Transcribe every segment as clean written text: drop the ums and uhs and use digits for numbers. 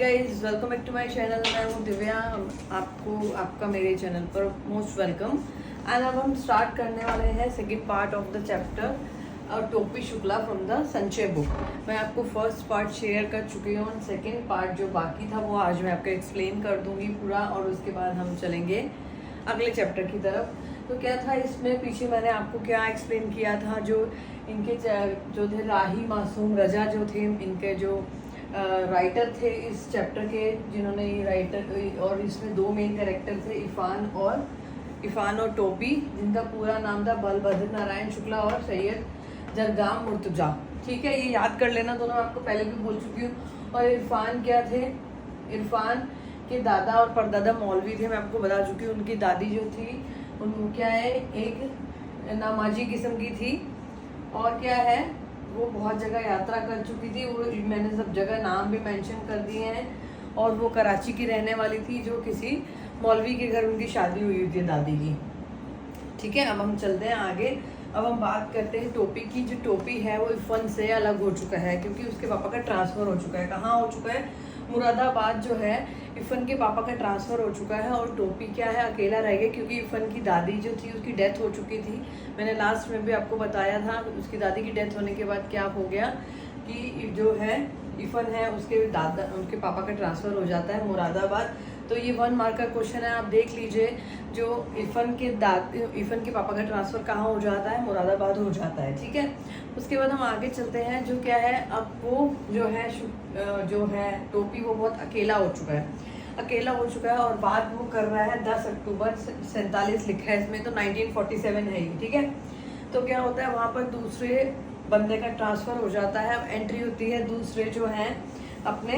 Guys welcome back to my channel. मैं हूँ दिव्या। आपका मेरे चैनल पर मोस्ट वेलकम। एंड अब हम स्टार्ट करने वाले हैं second part of the chapter टोपी शुक्ला फ्रॉम द संचय बुक। मैं आपको फर्स्ट पार्ट शेयर कर चुकी हूँ। सेकंड पार्ट जो बाकी था वो आज मैं आपको एक्सप्लेन कर दूंगी पूरा, और उसके बाद हम चलेंगे अगले चैप्टर की तरफ। तो क्या था इसमें, पीछे मैंने आपको क्या एक्सप्लेन किया था, जो इनके जो थे राही मासूम रजा जो थे, इनके जो राइटर थे इस चैप्टर के, जिन्होंने ये राइटर, और इसमें दो मेन कैरेक्टर थे, इरफान और टोपी, जिनका पूरा नाम था बलभद्र नारायण शुक्ला और सैयद जरगाम मुर्तजा। ठीक है, ये याद कर लेना, दोनों आपको पहले भी बोल चुकी हूँ। और इरफान क्या थे, इरफान के दादा और परदादा मौलवी थे, मैं आपको बता चुकी हूँ। उनकी दादी जो थी उन क्या है, एक नामाजी किस्म की थी, और क्या है वो बहुत जगह यात्रा कर चुकी थी। वो मैंने सब जगह नाम भी मेंशन कर दिए हैं। और वो कराची की रहने वाली थी, जो किसी मौलवी के घर उनकी शादी हुई थी दादी की। ठीक है, अब हम चलते हैं आगे। अब हम बात करते हैं टोपी की। जो टोपी है वो इरफान से अलग हो चुका है, क्योंकि उसके पापा का ट्रांसफ़र हो चुका है। कहाँ हो चुका है? मुरादाबाद जो है, इरफान के पापा का ट्रांसफ़र हो चुका है, और टोपी क्या है, अकेला रह गया, क्योंकि इरफान की दादी जो थी उसकी डेथ हो चुकी थी। मैंने लास्ट में भी आपको बताया था, उसकी दादी की डेथ होने के बाद क्या हो गया कि जो है इरफान है, उसके पापा का ट्रांसफ़र हो जाता है मुरादाबाद। तो ये 1 मार्क का क्वेश्चन है, आप देख लीजिए। जो इरफान के पापा का ट्रांसफ़र कहाँ हो जाता है? मुरादाबाद हो जाता है। ठीक है, उसके बाद हम आगे चलते हैं। जो क्या है, अब वो जो है टोपी, वो बहुत अकेला हो चुका है, और बात वो कर रहा है 10 अक्टूबर 47 लिखा है इसमें, तो 1947 है ये। ठीक है, तो क्या होता है, वहाँ पर दूसरे बंदे का ट्रांसफ़र हो जाता है। अब एंट्री होती है दूसरे जो हैं अपने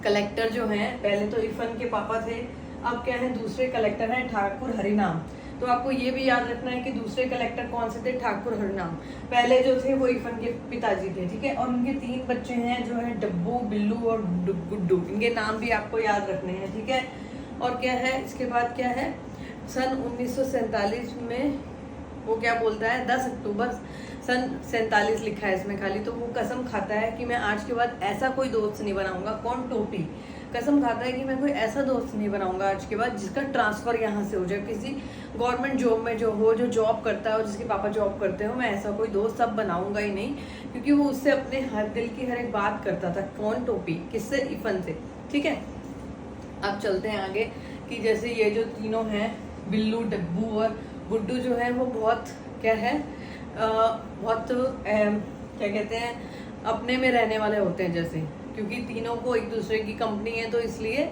कलेक्टर जो हैं। पहले तो इरफान के पापा थे, अब क्या है दूसरे कलेक्टर हैं ठाकुर हरिनाम। तो आपको ये भी याद रखना है कि दूसरे कलेक्टर कौन से थे? ठाकुर हरिनाम। पहले जो थे वो इरफान के पिताजी थे। ठीक है, और उनके 3 बच्चे हैं जो है डब्बू, बिल्लू और गुड्डू। इनके नाम भी आपको याद रखने हैं। ठीक है, और क्या है इसके बाद क्या है, सन 1947 में वो क्या बोलता है, 10 अक्टूबर सन 47 लिखा है इसमें खाली। तो वो कसम खाता है कि मैं आज के बाद ऐसा कोई दोस्त नहीं बनाऊंगा। कौन? टोपी कसम खाता है कि मैं कोई ऐसा दोस्त नहीं बनाऊंगा आज के बाद जिसका ट्रांसफ़र यहाँ से हो जाए, किसी गवर्नमेंट जॉब में जो जॉब करता है और जिसके पापा जॉब करते हो। मैं ऐसा कोई दोस्त अब बनाऊंगा ही नहीं, क्योंकि वो उससे अपने हर दिल की हर एक बात करता था। कौन? टोपी। किससे? इरफान से। ठीक है, अब चलते हैं आगे कि जैसे ये जो तीनों हैं, बिल्लू, डब्बू और गुड्डू, जो है वो बहुत क्या है, बहुत क्या कहते हैं, अपने में रहने वाले होते हैं जैसे, क्योंकि तीनों को एक दूसरे की कंपनी है, तो इसलिए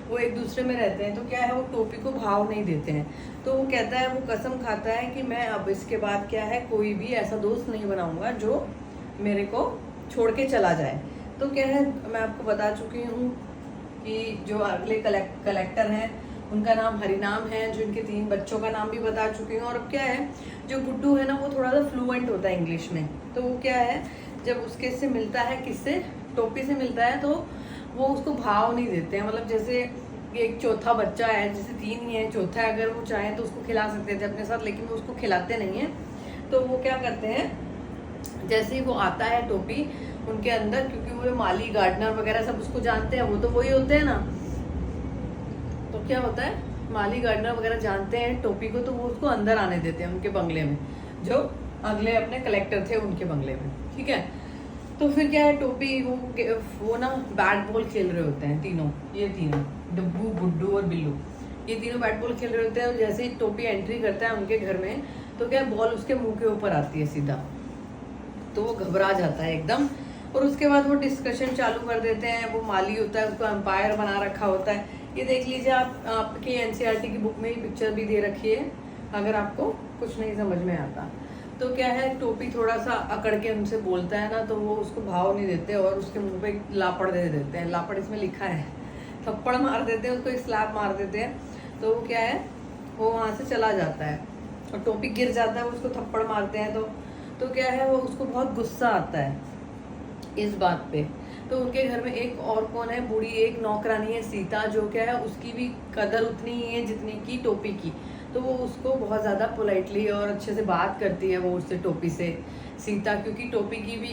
वो एक दूसरे में रहते हैं। तो क्या है, वो टोपी को भाव नहीं देते हैं। तो वो कहता है, वो कसम खाता है कि मैं अब इसके बाद क्या है, कोई भी ऐसा दोस्त नहीं बनाऊंगा जो मेरे को छोड़ के चला जाए। तो क्या है, मैं आपको बता चुकी हूँ कि जो अगले कलेक्टर हैं उनका नाम हरिनाम है, जो इनके 3 बच्चों का नाम भी बता चुकी हूँ। और अब क्या है, जो गुड्डू है ना, वो थोड़ा सा फ्लुएंट होता है इंग्लिश में। तो वो क्या है, जब उसके से मिलता है, किससे? टोपी से मिलता है, तो वो उसको भाव नहीं देते हैं। मतलब जैसे एक चौथा बच्चा है, जैसे 3 ही है, चौथा अगर वो चाहें तो उसको खिला सकते थे अपने साथ, लेकिन वो उसको खिलाते नहीं हैं। तो वो क्या करते हैं, जैसे ही वो आता है टोपी उनके अंदर, क्योंकि वो माली, गार्डनर वगैरह सब उसको जानते हैं, वो तो वही होते हैं ना। तो क्या होता है, माली, गार्डनर वगैरह जानते हैं टोपी को, तो वो उसको अंदर आने देते हैं उनके बंगले में, जो अगले अपने कलेक्टर थे उनके बंगले में। ठीक है, तो फिर क्या है, टोपी वो ना बैट बॉल खेल रहे होते हैं तीनों, ये तीनों डब्बू, गुड्डू और बिल्लू, ये तीनों बैट बॉल खेल रहे होते हैं। और जैसे ही टोपी एंट्री करता है उनके घर में, तो क्या बॉल उसके मुंह के ऊपर आती है सीधा, तो वो घबरा जाता है एकदम। और उसके बाद वो डिस्कशन चालू कर देते हैं। वो माली होता है, उसको एम्पायर बना रखा होता है। ये देख लीजिए, आपकी एनसीईआरटी की बुक में ही पिक्चर भी दे रखी है, अगर आपको कुछ नहीं समझ में आता। तो क्या है, टोपी थोड़ा सा अकड़ के उनसे बोलता है ना, तो वो उसको भाव नहीं देते और उसके मुंह पे लापड़ दे देते हैं। लापड़ इसमें लिखा है, थप्पड़ मार देते हैं उसको, स्लैप मार देते हैं। तो वो क्या है, वो वहाँ से चला जाता है और टोपी गिर जाता है, उसको थप्पड़ मारते हैं। तो क्या है, वो उसको बहुत गुस्सा आता है इस बात पे। तो उनके घर में एक और कौन है, बूढ़ी एक नौकरानी है सीता, जो क्या है, उसकी भी कदर उतनी ही है जितनी की टोपी की। तो वो उसको बहुत ज़्यादा पोलाइटली और अच्छे से बात करती है, वो उससे टोपी से सीता, क्योंकि टोपी की भी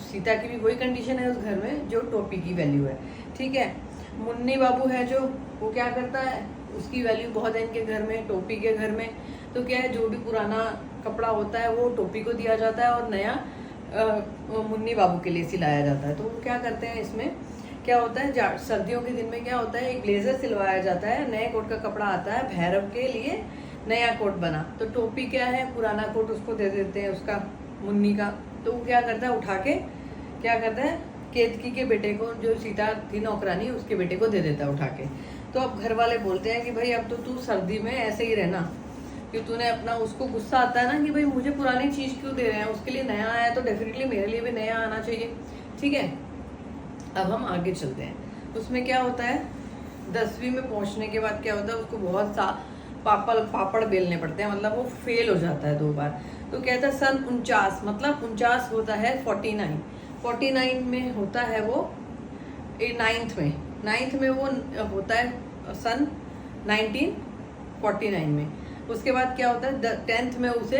सीता की भी वही कंडीशन है उस घर में जो टोपी की वैल्यू है, ठीक है। मुन्नी बाबू है जो, वो क्या करता है, उसकी वैल्यू बहुत है इनके घर में, टोपी के घर में। तो क्या है, जो भी पुराना कपड़ा होता है वो टोपी को दिया जाता है और नया मुन्नी बाबू के लिए सिलाया जाता है। तो वो क्या करते हैं, इसमें क्या होता है, सर्दियों के दिन में क्या होता है, एक ब्लेजर सिलवाया जाता है, नए कोट का कपड़ा आता है, भैरव के लिए नया कोट बना। तो टोपी क्या है, पुराना कोट उसको दे देते हैं, उसका मुन्नी का। तो वो क्या करता है, उठा के क्या करता है, केतकी के बेटे को, जो सीता थी नौकरानी, उसके बेटे को दे देता है उठा के। तो अब घर वाले बोलते हैं कि भाई अब तो तू सर्दी में ऐसे ही रहना, कि तूने अपना, उसको गुस्सा आता है ना कि भाई मुझे पुरानी चीज़ क्यों दे रहे हैं, उसके लिए नया आया तो डेफिनेटली मेरे लिए भी नया आना चाहिए, ठीक है। अब हम आगे चलते हैं। उसमें क्या होता है, 10वीं में पहुंचने के बाद क्या होता है, उसको बहुत सा पापड़ बेलने पड़ते हैं, मतलब वो फेल हो जाता है 2 बार। तो कहता है सन 49, मतलब 49 होता है 49 में होता है वो, 9th में वो होता है सन 1949 में। उसके बाद क्या होता है, 10th में उसे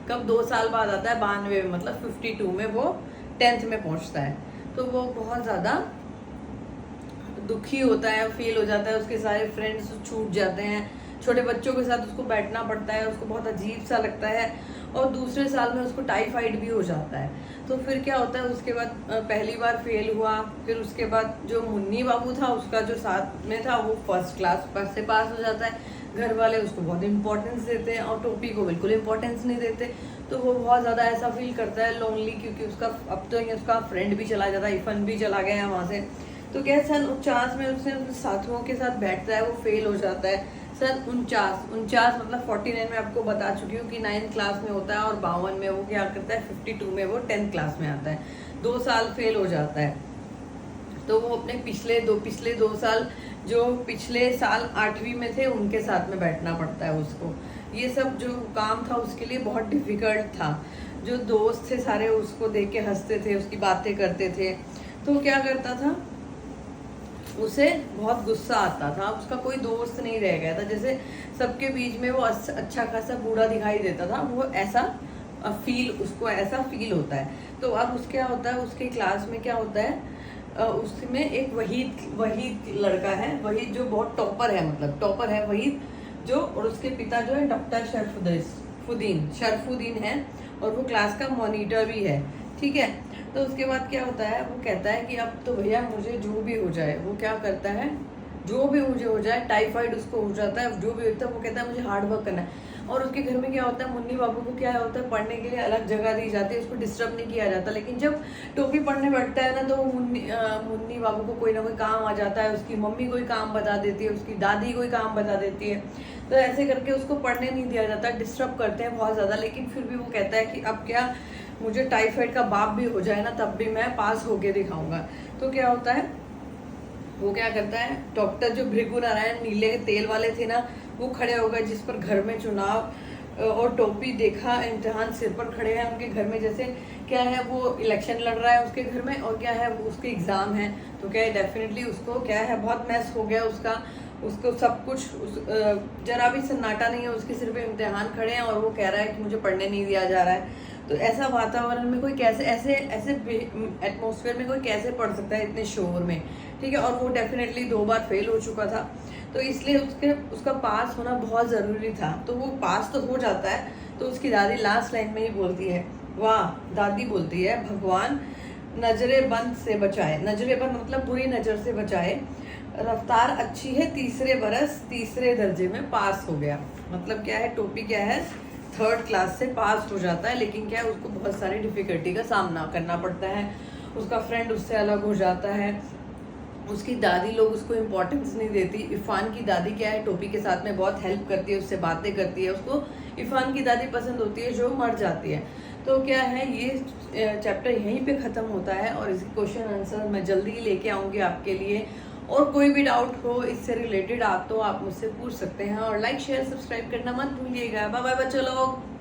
कब 2 साल बाद आता है, 92 में, मतलब 52 में वो 10th में पहुंचता है। तो वो बहुत ज़्यादा दुखी होता है, फेल हो जाता है, उसके सारे फ्रेंड्स छूट जाते हैं, छोटे बच्चों के साथ उसको बैठना पड़ता है, उसको बहुत अजीब सा लगता है। और दूसरे साल में उसको टाइफाइड भी हो जाता है। तो फिर क्या होता है, उसके बाद पहली बार फेल हुआ, फिर उसके बाद जो मुन्नी बाबू था उसका जो साथ में था वो फर्स्ट क्लास से पास हो जाता है। घर वाले उसको बहुत इंपॉर्टेंस देते हैं और टोपी को बिल्कुल इंपॉर्टेंस नहीं देते। तो वो बहुत ज़्यादा ऐसा फील करता है लोनली, क्योंकि उसका अब तो उसका फ्रेंड भी चला जाता है, इफन भी चला गया है वहाँ से। तो क्या सन 49 में उसने साथियों के साथ बैठता है, वो फेल हो जाता है। सन 49 मतलब 49 में आपको बता चुकी हूँ कि 9th क्लास में होता है, और 52 में वो क्या करता है, 52 में वो 10th क्लास में आता है। 2 साल फेल हो जाता है। तो वो अपने पिछले दो साल, जो पिछले साल 8वीं में थे, उनके साथ में बैठना पड़ता है उसको। ये सब जो काम था उसके लिए बहुत डिफिकल्ट था। जो दोस्त थे सारे उसको देख के हंसते थे, उसकी बातें करते थे। तो क्या करता था, उसे बहुत गुस्सा आता था, उसका कोई दोस्त नहीं रह गया था। जैसे सबके बीच में वो अच्छा खासा बूढ़ा दिखाई देता था, वो ऐसा उसको ऐसा फील होता है। तो अब उसके क्या होता है, उसके क्लास में क्या होता है, उसमें एक वहीद लड़का है, वहीद जो बहुत टॉपर है, मतलब टॉपर है वहीद जो, और उसके पिता जो है डॉक्टर शरफुद्दीन है, और वो क्लास का मॉनिटर भी है, ठीक है। तो उसके बाद क्या होता है, वो कहता है कि अब तो भैया मुझे जो भी हो जाए, वो क्या करता है, जो भी मुझे हो जाए, टाइफाइड उसको हो जाता है, जो भी होता है वो कहता है मुझे हार्ड वर्क करना है। और उसके घर में क्या होता है, मुन्नी बाबू को क्या होता है, पढ़ने के लिए अलग जगह दी जाती है, उसको डिस्टर्ब नहीं किया जाता। लेकिन जब टोपी पढ़ने बैठता है ना, तो मुन्नी बाबू को कोई ना कोई काम आ जाता है, उसकी मम्मी कोई काम बता देती है, उसकी दादी कोई काम बता देती है। तो ऐसे करके उसको पढ़ने नहीं दिया जाता, डिस्टर्ब करते हैं बहुत ज़्यादा। लेकिन फिर भी वो कहता है कि अब क्या, मुझे टाइफाइड का बाप भी हो जाए ना, तब भी मैं पास होके दिखाऊंगा। तो क्या होता है, वो क्या करता है, डॉक्टर जो भृगु नारायण नीले तेल वाले थे ना, वो खड़े हो गए, जिस पर घर में चुनाव और टोपी देखा, इम्तिहान सिर पर खड़े हैं उनके घर में। जैसे क्या है, वो इलेक्शन लड़ रहा है उसके घर में, और क्या है, वो उसके एग्ज़ाम है। तो क्या है, डेफिनेटली उसको क्या है, बहुत मैस हो गया उसको सब कुछ, जरा भी सन्नाटा नहीं है, उसके सिर पे इम्तिहान खड़े हैं, और वो कह रहा है कि मुझे पढ़ने नहीं दिया जा रहा है। तो ऐसा वातावरण में कोई कैसे, ऐसे एटमॉस्फेयर में कोई कैसे पढ़ सकता है इतने शोर में, ठीक है। और वो डेफिनेटली 2 बार फेल हो चुका था, तो इसलिए उसका पास होना बहुत ज़रूरी था। तो वो पास तो हो जाता है। तो उसकी दादी लास्ट लाइन में ही बोलती है, वाह, दादी बोलती है, भगवान नजरे बंद से बचाए, नजरे बंद मतलब बुरी नज़र से बचाए, रफ्तार अच्छी है, 3रे बरस 3रे दर्जे में पास हो गया। मतलब क्या है, टोपी क्या है, 3rd क्लास से पास हो जाता है। लेकिन क्या है, उसको बहुत सारी डिफ़िकल्टी का सामना करना पड़ता है, उसका फ्रेंड उससे अलग हो जाता है, उसकी दादी लोग उसको इम्पोर्टेंस नहीं देती। इरफान की दादी क्या है, टोपी के साथ में बहुत हेल्प करती है, उससे बातें करती है, उसको इरफान की दादी पसंद होती है जो मर जाती है। तो क्या है, ये चैप्टर यहीं पे ख़त्म होता है, और इसके क्वेश्चन आंसर मैं जल्दी ही लेके आऊँगी आपके लिए। और कोई भी डाउट हो इससे रिलेटेड आप मुझसे पूछ सकते हैं। और लाइक शेयर सब्सक्राइब करना मत भूलिएगा। बाय बाय बच्चों लोग।